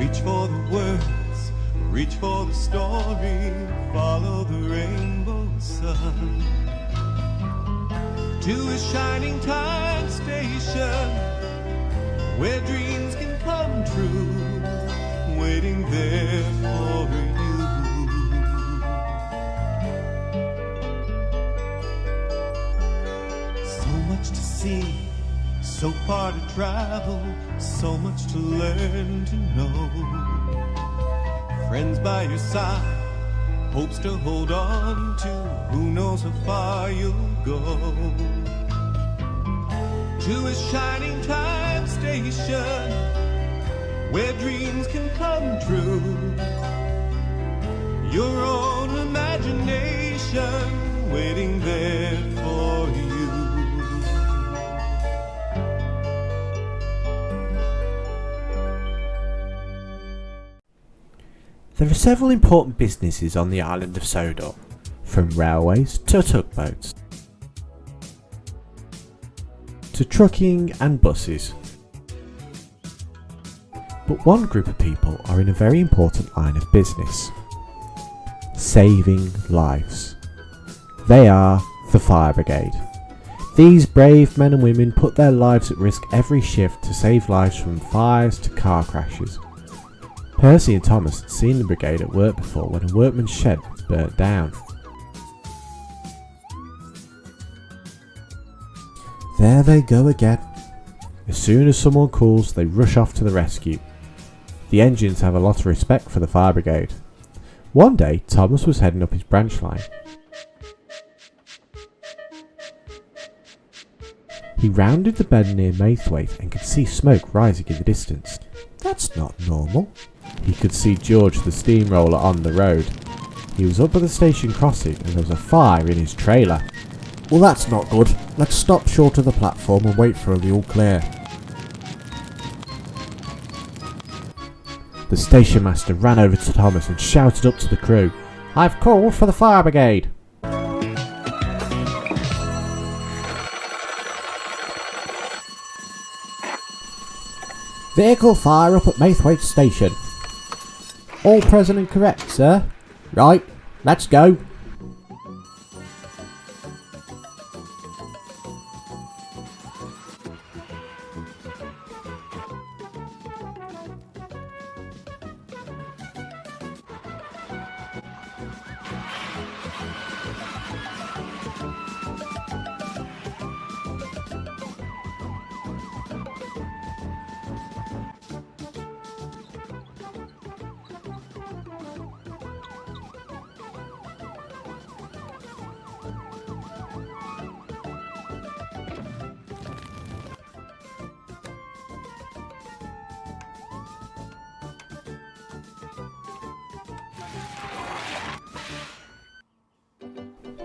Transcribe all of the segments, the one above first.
Reach for the words, reach for the story, follow the rainbow sun to a shining time station where dreams can come true, waiting there for you. So much to see, so far to travel, so much to learn to know. Friends by your side, hopes to hold on to, who knows how far you'll go. To a shining time station where dreams can come true. Your own imagination waiting there for you. There are several important businesses on the island of Sodor, from railways to tugboats, to trucking and buses. But one group of people are in a very important line of business: saving lives. They are the Fire Brigade. These brave men and women put their lives at risk every shift to save lives from fires to car crashes. Percy and Thomas had seen the brigade at work before when a workman's shed burnt down. There they go again. As soon as someone calls, they rush off to the rescue. The engines have a lot of respect for the Fire Brigade. One day, Thomas was heading up his branch line. He rounded the bend near Maythwaite and could see smoke rising in the distance. That's not normal. He could see George the steamroller on the road. He was up at the station crossing and there was a fire in his trailer. Well, that's not good. Let's stop short of the platform and wait for the all clear. The station master ran over to Thomas and shouted up to the crew, "I've called for the Fire Brigade." Vehicle fire up at Maythwaite Station. All present and correct, sir. Right, let's go.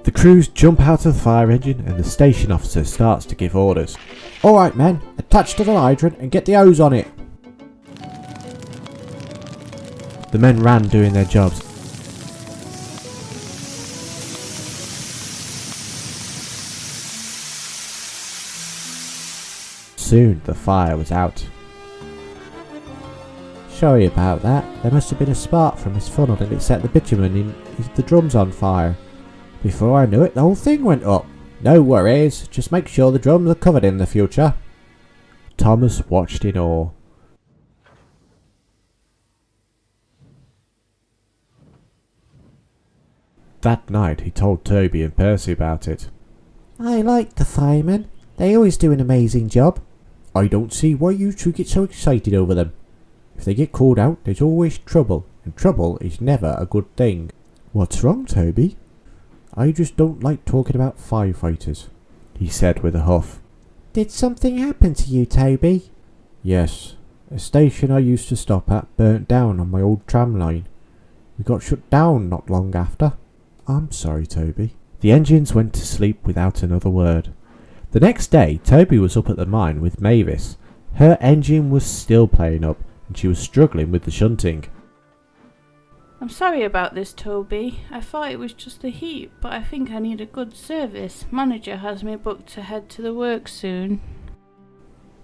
The crews jump out of the fire engine and the station officer starts to give orders. "Alright men, attach to the hydrant and get the hose on it." The men ran doing their jobs. Soon the fire was out. "Sorry about that, there must have been a spark from his funnel and it set the bitumen in the drums on fire. Before I knew it, the whole thing went up. No worries, just make sure the drums are covered in the future." Thomas watched in awe. That night he told Toby and Percy about it. "I like the firemen. They always do an amazing job. I don't see why you two get so excited over them. If they get called out, there's always trouble, and trouble is never a good thing." "What's wrong, Toby?" "I just don't like talking about firefighters," he said with a huff. "Did something happen to you, Toby?" "Yes. A station I used to stop at burnt down on my old tram line. We got shut down not long after." "I'm sorry, Toby." The engines went to sleep without another word. The next day, Toby was up at the mine with Mavis. Her engine was still playing up, and she was struggling with the shunting. "I'm sorry about this, Toby. I thought it was just the heat, but I think I need a good service. Manager has me booked to head to the work soon."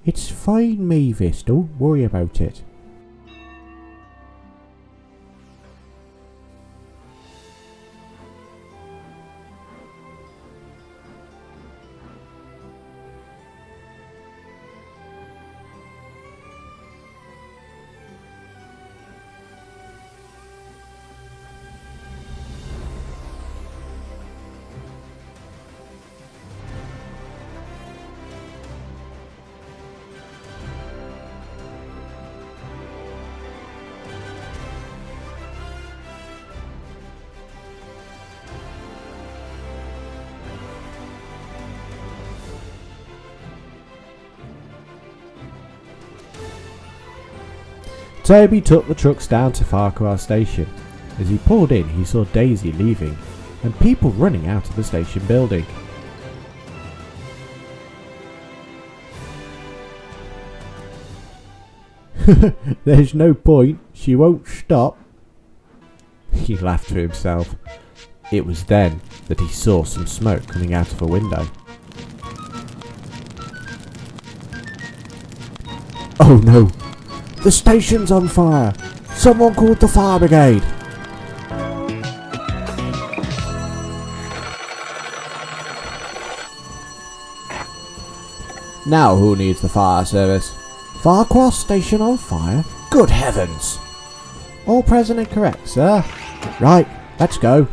"It's fine, Mavis. Don't worry about it." Toby took the trucks down to Farquhar station. As he pulled in, he saw Daisy leaving and people running out of the station building. There's no point, she won't stop. He laughed to himself. It was then that he saw some smoke coming out of a window. Oh no! The station's on fire! Someone called the Fire Brigade! Now who needs the fire service? Farquhar station on fire? Good heavens! All present and correct, sir. Right, let's go.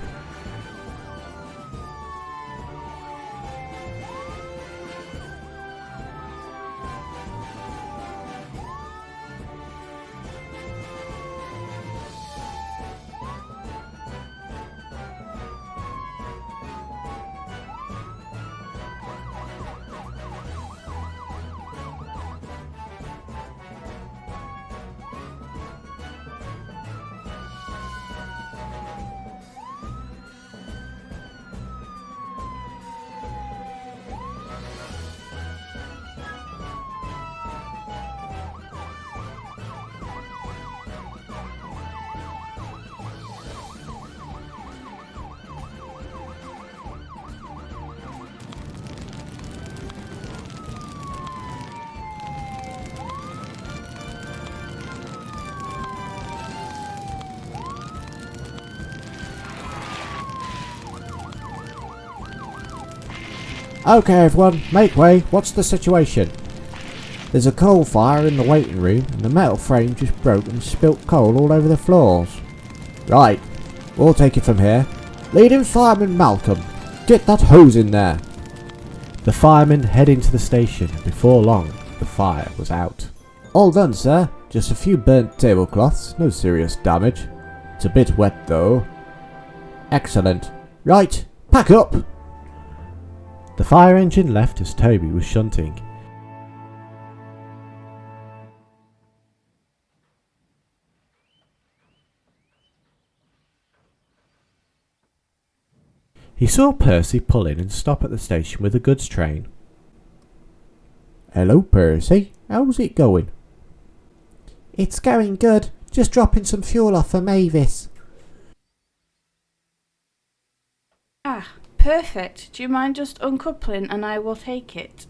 Okay everyone, make way, what's the situation? There's a coal fire in the waiting room and the metal frame just broke and spilt coal all over the floors. Right, we'll take it from here. Leading fireman Malcolm, get that hose in there. The firemen head into the station and before long the fire was out. All done sir, just a few burnt tablecloths, no serious damage. It's a bit wet though. Excellent. Right, pack up! The fire engine left as Toby was shunting. He saw Percy pull in and stop at the station with a goods train. Hello Percy, how's it going? It's going good, just dropping some fuel off for Mavis. Ah, perfect. Do you mind just uncoupling and I will take it?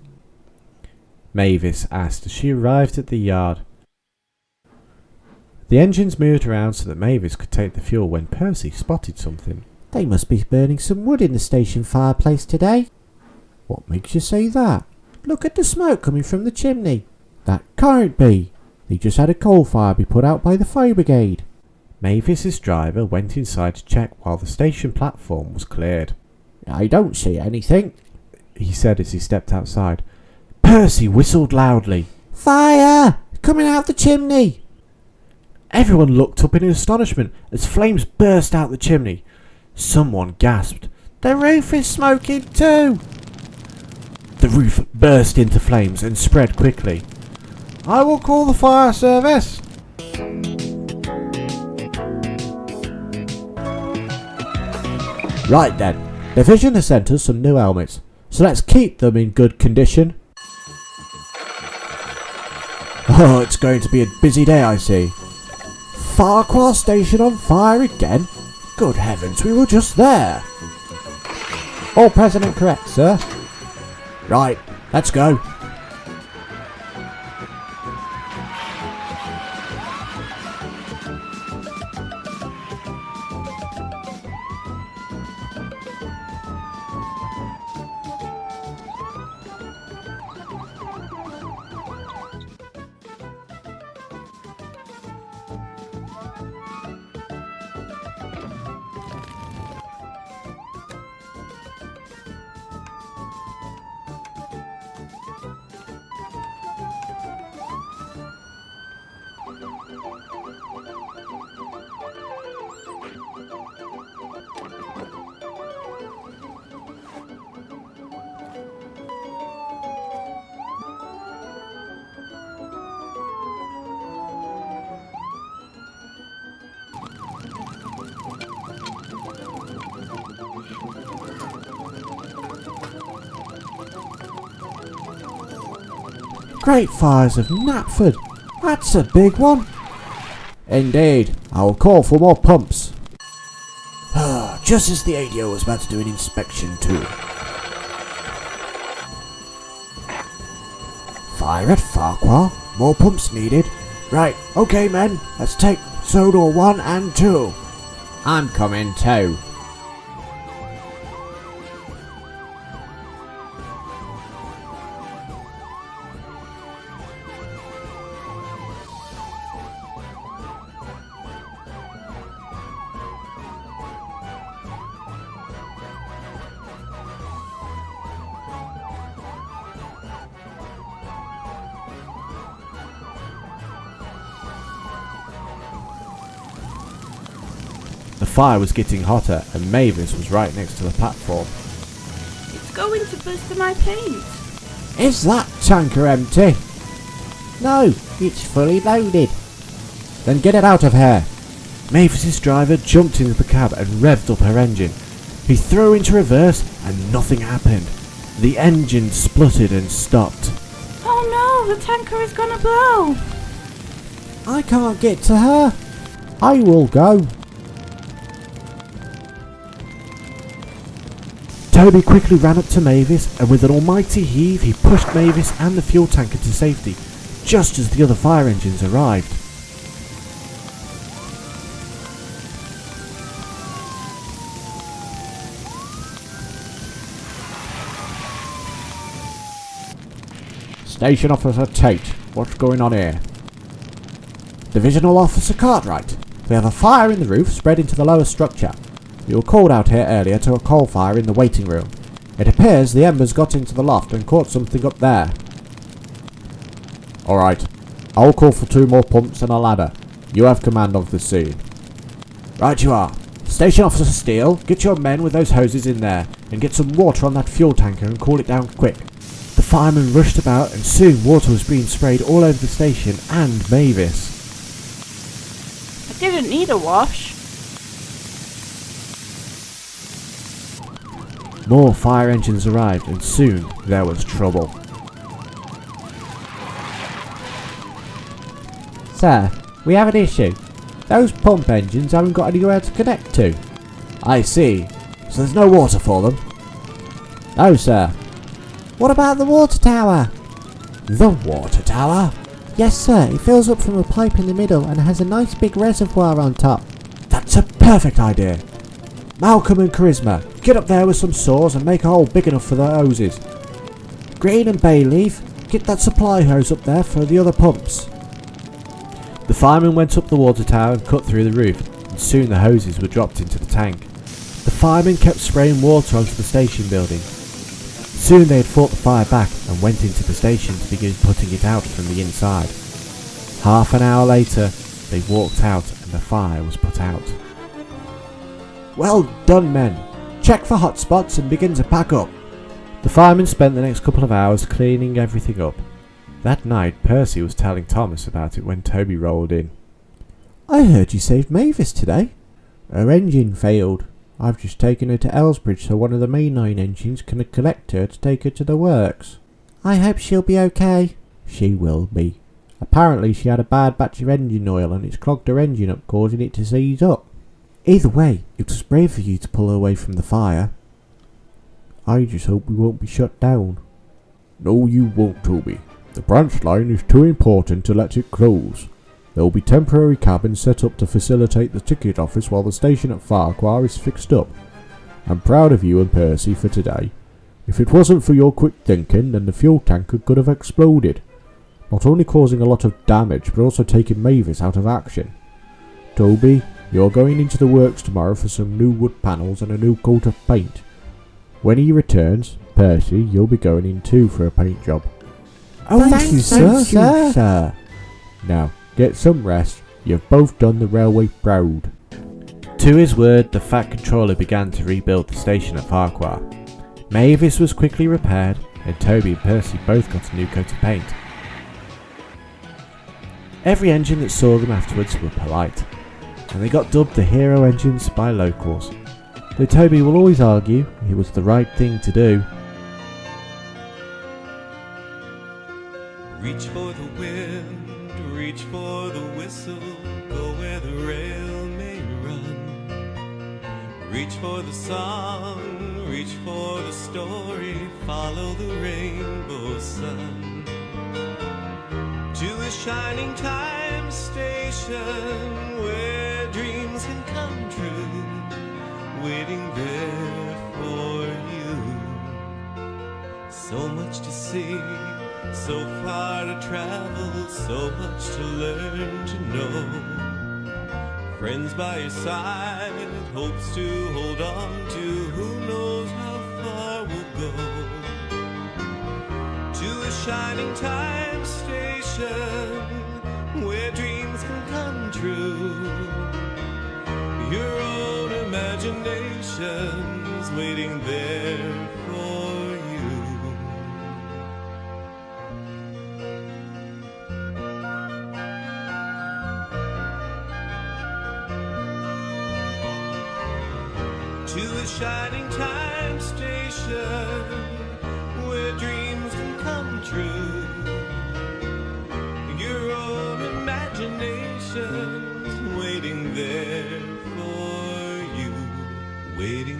Mavis asked as she arrived at the yard. The engines moved around so that Mavis could take the fuel when Percy spotted something. They must be burning some wood in the station fireplace today. What makes you say that? Look at the smoke coming from the chimney. That can't be. They just had a coal fire be put out by the Fire Brigade. Mavis's driver went inside to check while the station platform was cleared. I don't see anything, he said as he stepped outside. Percy whistled loudly. Fire! Coming out the chimney! Everyone looked up in astonishment as flames burst out the chimney. Someone gasped, the roof is smoking too! The roof burst into flames and spread quickly. I will call the fire service! Right then, the Division has sent us some new helmets, so let's keep them in good condition. Oh, it's going to be a busy day, I see. Farquhar station on fire again? Good heavens, we were just there. All present and correct, sir. Right, let's go. Great fires of Knapford. That's a big one. Indeed. I will call for more pumps. Just as the ADO was about to do an inspection too. Fire at Farquhar. More pumps needed. Right, okay men, let's take Sodor 1 and 2. I'm coming too. The fire was getting hotter and Mavis was right next to the platform. It's going to burst my paint. Is that tanker empty? No, it's fully loaded. Then get it out of here. Mavis's driver jumped into the cab and revved up her engine. He threw into reverse and nothing happened. The engine spluttered and stopped. Oh no, the tanker is gonna blow. I can't get to her. I will go. Toby quickly ran up to Mavis and with an almighty heave he pushed Mavis and the fuel tanker to safety just as the other fire engines arrived. Station Officer Tate, what's going on here? Divisional Officer Cartwright, we have a fire in the roof spread into the lower structure. We were called out here earlier to a coal fire in the waiting room. It appears the embers got into the loft and caught something up there. Alright, I'll call for 2 more pumps and a ladder. You have command of the scene. Right you are. Station Officer Steele, get your men with those hoses in there and get some water on that fuel tanker and cool it down quick. The firemen rushed about and soon water was being sprayed all over the station and Mavis. I didn't need a wash. More fire engines arrived and soon there was trouble. Sir, we have an issue. Those pump engines haven't got anywhere to connect to. I see. So there's no water for them? No, sir. What about the water tower? The water tower? Yes, sir. It fills up from a pipe in the middle and has a nice big reservoir on top. That's a perfect idea. Malcolm and Charisma, get up there with some saws and make a hole big enough for the hoses. Green and Bayleaf, get that supply hose up there for the other pumps. The firemen went up the water tower and cut through the roof, and soon the hoses were dropped into the tank. The firemen kept spraying water onto the station building. Soon they had fought the fire back and went into the station to begin putting it out from the inside. Half an hour later, they walked out and the fire was put out. Well done, men. Check for hot spots and begin to pack up. The firemen spent the next couple of hours cleaning everything up. That night, Percy was telling Thomas about it when Toby rolled in. I heard you saved Mavis today. Her engine failed. I've just taken her to Elsbridge so one of the mainline engines can collect her to take her to the works. I hope she'll be okay. She will be. Apparently she had a bad batch of engine oil and it's clogged her engine up, causing it to seize up. Either way, it was brave of you to pull her away from the fire. I just hope we won't be shut down. No, you won't, Toby. The branch line is too important to let it close. There will be temporary cabins set up to facilitate the ticket office while the station at Farquhar is fixed up. I'm proud of you and Percy for today. If it wasn't for your quick thinking, then the fuel tanker could have exploded, not only causing a lot of damage but also taking Mavis out of action. Toby, you're going into the works tomorrow for some new wood panels and a new coat of paint. When he returns, Percy, you'll be going in too for a paint job. Oh, thank you, sir. Now, get some rest. You've both done the railway proud. To his word, the Fat Controller began to rebuild the station at Farquhar. Mavis was quickly repaired, and Toby and Percy both got a new coat of paint. Every engine that saw them afterwards were polite, and they got dubbed the hero engines by locals, though Toby will always argue it was the right thing to do. Reach for the wind, reach for the whistle, go where the rail may run. Reach for the song, reach for the story, follow the rainbow sun. To a shining time station where dreams can come true, waiting there for you. So much to see, so far to travel, so much to learn to know. Friends by your side, hopes to hold on to, who knows how far we'll go. To a shining time station where dreams can come true. Your own imagination's waiting there for you. To a shining time station where dreams can come true. Your own imagination's waiting there for you, waiting